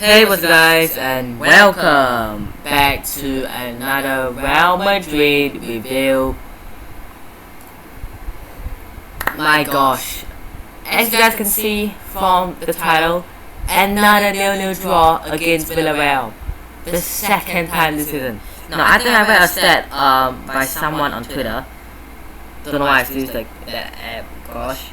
Hey, what's up guys, and welcome back to another Real Madrid review. My gosh, as you guys can see from the title, another 0-0 draw against Villarreal. The second time this season. Now, I think I read a stat by someone on Twitter. Don't know why I used like that app, gosh.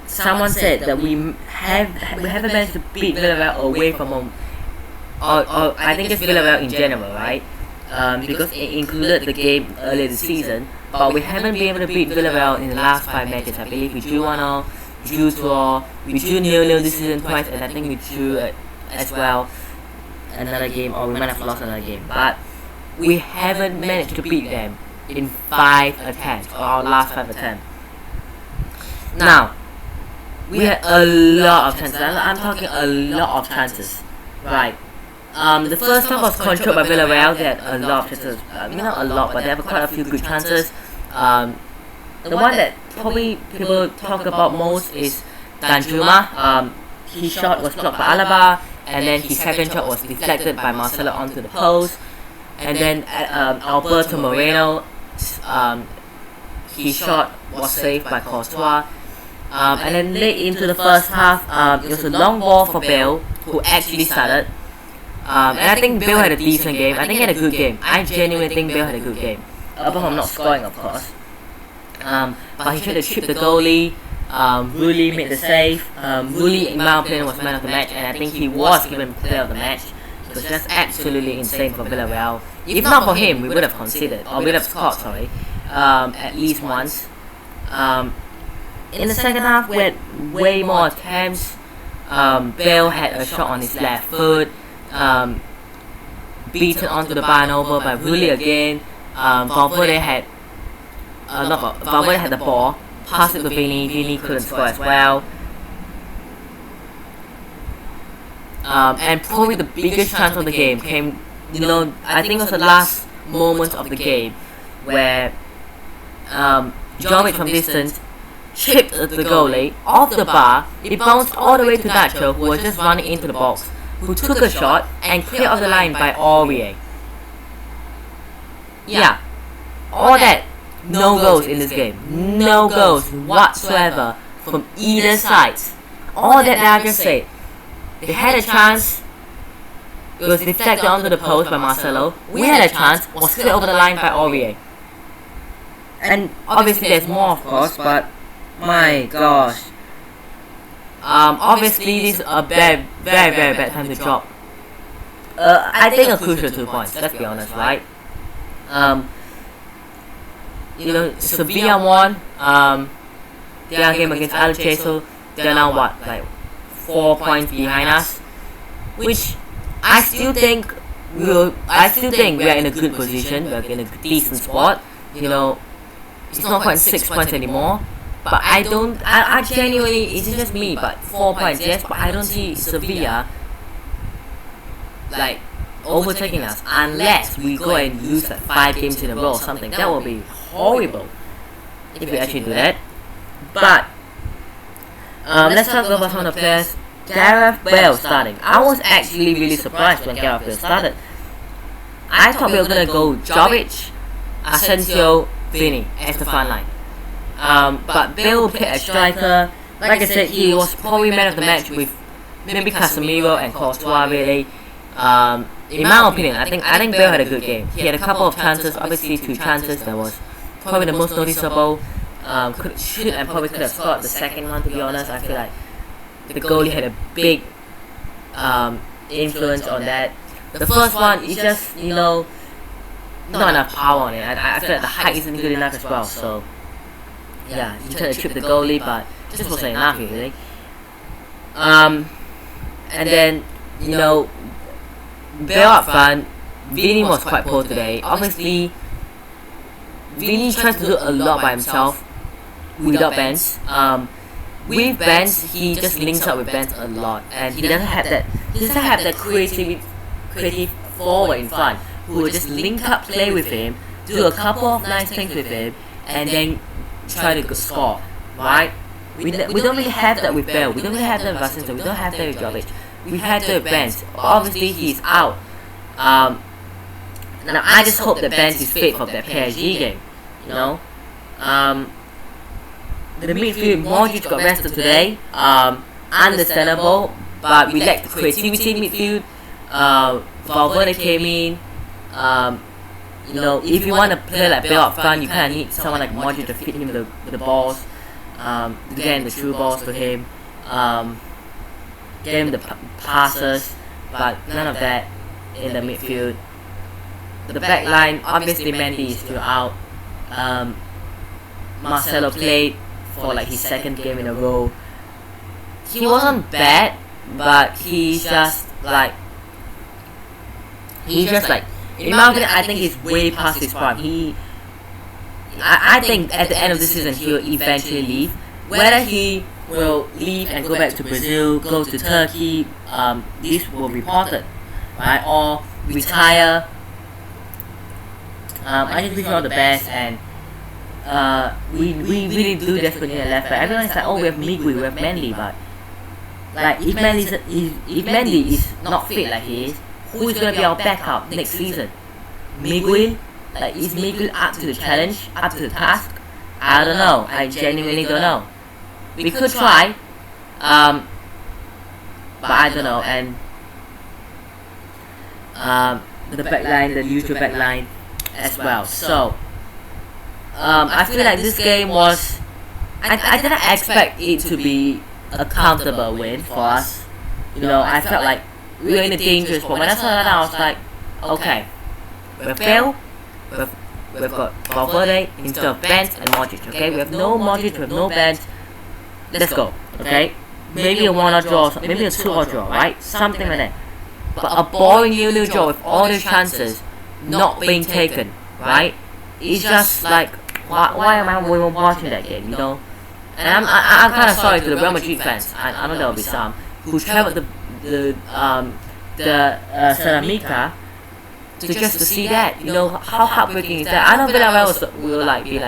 Someone said that we haven't managed to beat Villarreal away from home, or I think it's Villarreal in general, right? Because it included the game earlier this season, but we haven't been able to beat Villarreal in the last 5 matches. I believe we drew 1-0, drew 2-0, we drew 0-0 this season twice, and I think we drew as well another game, or we might have lost another game. But we haven't managed to beat them in 5 attempts, or our last 5 attempts. Now, we had a lot of chances. I'm talking a lot of chances, right? The first time was controlled by Villarreal. They had a lot of chances. Not a lot, but they have quite a few good chances. The one that probably people talk about most is Danjuma. His shot was blocked by Alaba, and then his second shot was deflected by Marcelo onto the post. And then Alberto Moreno, his shot was saved by Courtois. And then late into the first half, it was a long ball for Bale, who actually started. And I think Bale had a decent game. I think he had a good game. I genuinely think Bale had a good game. Apart from not scoring, of course. But he tried to chip the goalie. Rulli made the save. Rulli, in my opinion, was man of the match, and I think he was given player of the match. It was just absolutely insane for Villarreal. If not for him, we would have conceded, or we would have scored, sorry, at least once. In the second half, we had way more attempts. Bale had a shot on his left foot, beaten onto the bar and over by Rulli again. Valverde had the ball, passed it to Vini. Vini couldn't score as well. And probably the biggest chance of the game came, I think it was the last moment of the game where Jovic from distance chipped the goalie off the bar. It bounced all the way to Nacho, who was just running into the box, who took a shot and cleared off the line by Aurier. Yeah, all that, no goals in this game. No goals whatsoever from either side. All that I just said. They had a chance. It was deflected onto the post by Marcelo. We had a chance. Was cleared over the line by Aurier. And obviously there's more, of course, but my gosh. Obviously this is a very bad time to drop. I think a crucial 2 points, let's be honest, right? Sevilla won their game against Elche, so they're now like 4 points behind us, which I still think we are in a good position. We're in a decent spot. It's not quite 6 points anymore. But I genuinely, it's just me, but 4 points, yes, but I don't see Sevilla like overtaking us unless we go and lose like 5 games in a row or something. That would be horrible if we actually do that. But let's talk about some of the players. Gareth Bale starting. I was actually really surprised when Gareth Bale started. I thought we were gonna go Jovic, Asensio, Vini as the front line. But Bale played as striker. Like I said, he was probably man of the match with maybe Casemiro and Courtois, really. In my opinion, I think Bale had a good game. He had a couple of chances, obviously 2 chances. That was probably the most noticeable. Probably could have scored the second one, to be honest. I feel like the goalie had a big influence on that. The first one is just, not enough power on it. I feel like the height isn't good enough as well, so yeah, he tried to trip the goalie, but just wasn't enough, really. And then, Bale up front, Vini was quite poor today. Obviously, Vini tries to do a lot by himself without Benz. With Benz, he just links up with Benz a lot, and he doesn't have that creative forward in front who will just link up play with him, do a couple of nice things with him, and then try to score, right? We don't really have that with Bale. We don't really have that with Asensio. We don't have that with Jovic. We had that with Benz. Obviously, he's out. Now I just hope that Benz is fit for that PSG game. You know. The midfield, Modric got rested today. Understandable, but we lack the creativity in midfield. Valverde came in. You know, if you want to play like Bale up front, you kind of need someone like Modric to feed him the balls, getting the true balls to him, get him the passes, but none of that in the midfield. The back line, obviously Mendy is still out. Marcelo played for like his second game in a row. He wasn't bad, but he's just like in my opinion, I think he's way past his prime. I think at the end of the season he'll eventually leave. Whether he will leave and go back to Brazil, go to Turkey, this will be reported, right? Or retire. I just wish you all the best, and we really do desperately need a left back. Everyone's like, oh, we have Miguel, we have Mendy, but like if Mendy is not fit like he is, who is going to be our backup next season? Miguel? Like, is Miguel up to the challenge? Up to the task? I don't know. I genuinely don't know. We could try. But I don't know. And the backline, the usual backline as well. So I feel like this game was... I didn't expect it to be a comfortable win for us. You know, I felt like we were in a dangerous spot. When I saw that, I was like, okay, we've failed. We've got Valverde instead of Benz and Modric. Okay, we have no Modric, we have no Benz. Let's go. Okay, maybe a 1-0 draw, maybe a 2-0 draw, right? Something like that. But a boring 0-0 draw with all the chances not being taken, right? It's just like, why am I even watching that game? You know. And I'm kind of sorry to the Real Madrid fans. I know there will be some who traveled the Ceramica to just to see that. You know, how heartbreaking is that? I know Villarreal will be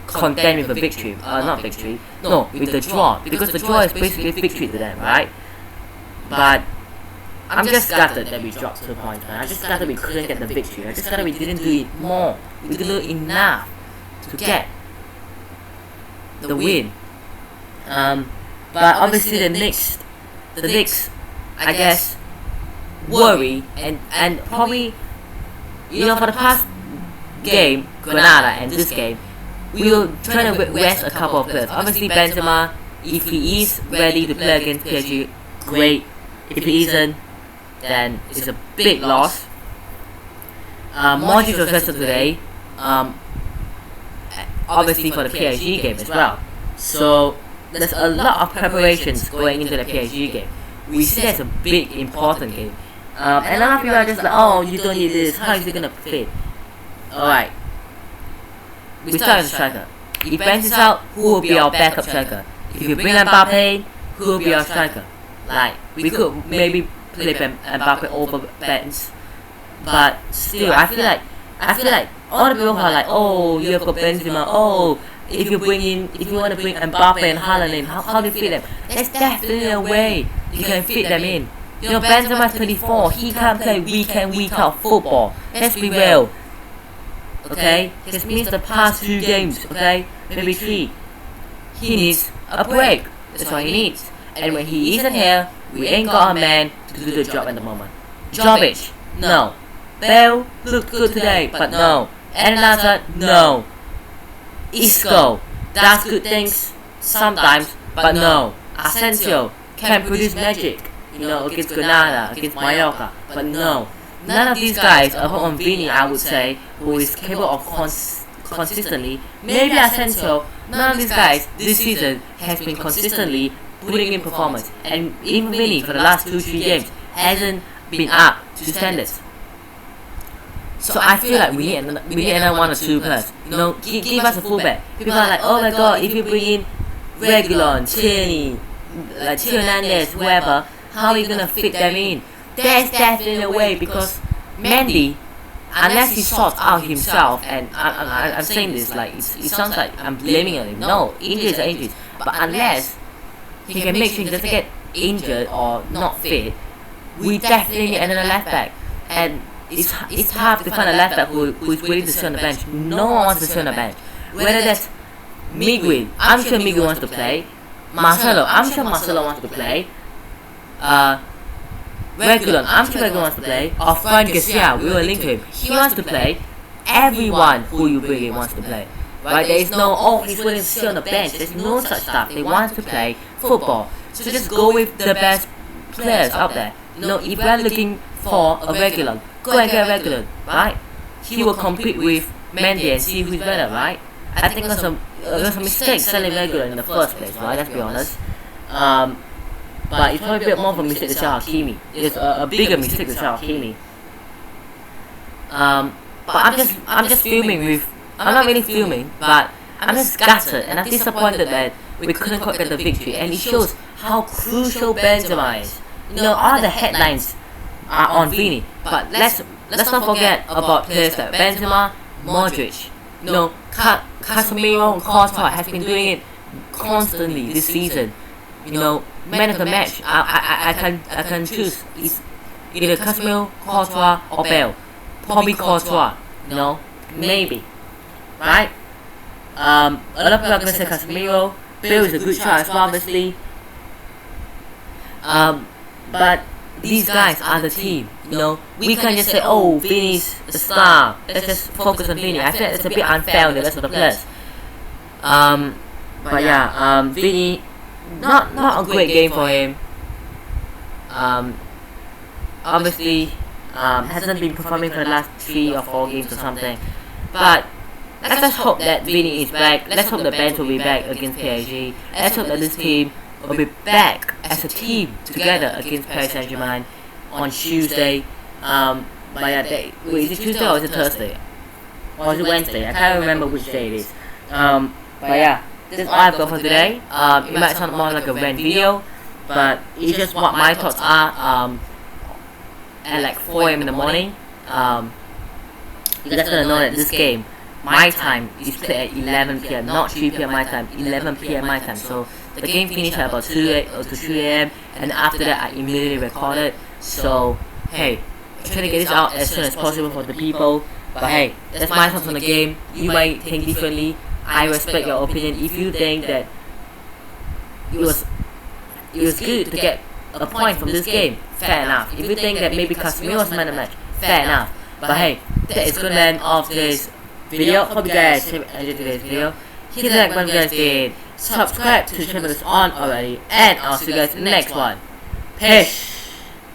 content with a victory, with the draw, because the draw is basically victory to them, right? But I'm just gutted that we dropped 2 points, man. I just gutted we couldn't get the victory. I just gutted we didn't do it more. We didn't do it enough to get the win. But obviously the Knicks, I guess, worry and probably, you know, for the past game, Granada, and this game, we will try to rest a couple of players. Obviously Benzema, if he is ready to play against PSG, great. If he isn't, then it's a big loss. Modric was rested today, obviously for the PSG game as well. So there's a lot of preparations going into the PSG game. We see that's a big, important game. And a lot of people are just like, oh, you don't need this, how is it gonna fit? Alright. We start with the striker. If Benz is out, who will be our backup striker? If you bring Mbappe, who will be our striker? Like, we could maybe play Mbappe over Benz. But still, I feel like all the people who are like, oh, you have got Benzema, oh, if you want to bring Mbappe and Haaland in, how do you fit them? There's definitely a way you can fit them in. You know, Benzema is 24, he can't play week in, week out football. Let's be real. Okay? He's missed the past 2 games, okay? Maybe 3. He needs a break. That's what he needs. And when he isn't here, we ain't got a man to do the job at the moment. Jovic, no. Bale looked good today, but no. Eden, no. Isco does good things sometimes, but no. Asensio can produce magic, you know, against Granada, against Mallorca, but no. None of these guys, apart from Vini, I would say, who is capable of consistently, maybe Asensio, none of these guys this season has been consistently putting in performance, and even Vini for the last 2-3 games hasn't been up to standards. So I feel like we need another 1 or 2 players. You know, give us a fullback. People are like, oh my god, if you bring in Reguilon, Tierney, like Theo Hernandez, whoever, how are we gonna fit them in? There's definitely a way, because Mendy, unless he sorts out himself, and I'm saying this like it sounds like I'm blaming on him. No, injuries are injuries. But unless he can make sure he doesn't get injured or not fit, we definitely need another left back. And it's hard to find a left back who is willing to sit on the bench. No one wants to sit on the bench. Whether that's Miguel, I'm sure Miguel wants to play. Marcelo, I'm sure Marcelo wants to play. Regulon, I'm sure Regulon wants to play. Or Fran Garcia, we will link to him. He wants to play. Everyone who you bring in wants to play. Right? There is no, oh, he's willing to sit on the bench. There's no such stuff. They want to play football. So just go with the best players out there. If you are looking for a Regulon, go and get a Regulon, right? He will compete with Mendy and see who's better, right? I think it was a mistake selling Regulon in the first place, right? Let's be honest. But it's probably a bit more of a mistake to sell Hakimi. It's a bigger mistake to sell Hakimi. But I'm just filming with. I'm not really filming, but I'm just gutted and I'm disappointed that we couldn't quite get the victory. And it shows how crucial Benzema is. All the headlines are on Vini, but let's not forget about players like Benzema, Modric. Casemiro and Courtois has been doing it constantly this season. Man of the match, I can choose. It's either Casemiro, Courtois, or Bale. Probably Courtois. Maybe. Right? A lot of people are gonna say Casemiro. Bale is a good choice, obviously. But these guys are the team. We can't just say, oh, Vini's the star. Let's just focus on Vini. I feel like it's a bit unfair on the rest of the players. But yeah, Vini, not a great game for him. Obviously, hasn't been performing for the last 3 or 4 games or something. But let's just hope that Vini is back. Let's hope the bench will be back against PSG. Let's hope that this team will be back as a team together against Paris Saint-Germain on Tuesday. But yeah, wait, is it Tuesday or is it Thursday? Or is it Wednesday? I can't remember which day it is. But yeah, that's all I've got for today. It might sound more like a rant video, but it's just what my thoughts are at like 4 AM in the morning. You guys gotta know that this game, my time, is played at 11 PM, not 3 PM my time, 11 PM my time. So the game finished at about 2 to 3 AM, and after that I immediately recorded. So hey, I'm trying to get this out as soon as possible for the people. But hey, that's my thoughts on the game. You might think differently. I respect your opinion. If you think that it was good to get a point from this game, fair enough. If you think that maybe Casemiro was man of the match, fair enough. But hey, that is good end of today's video. Hope you guys enjoyed today's video. Hit the like button if you guys did. Subscribe to the channel that's on already. And I'll see you guys in the next one. Peace.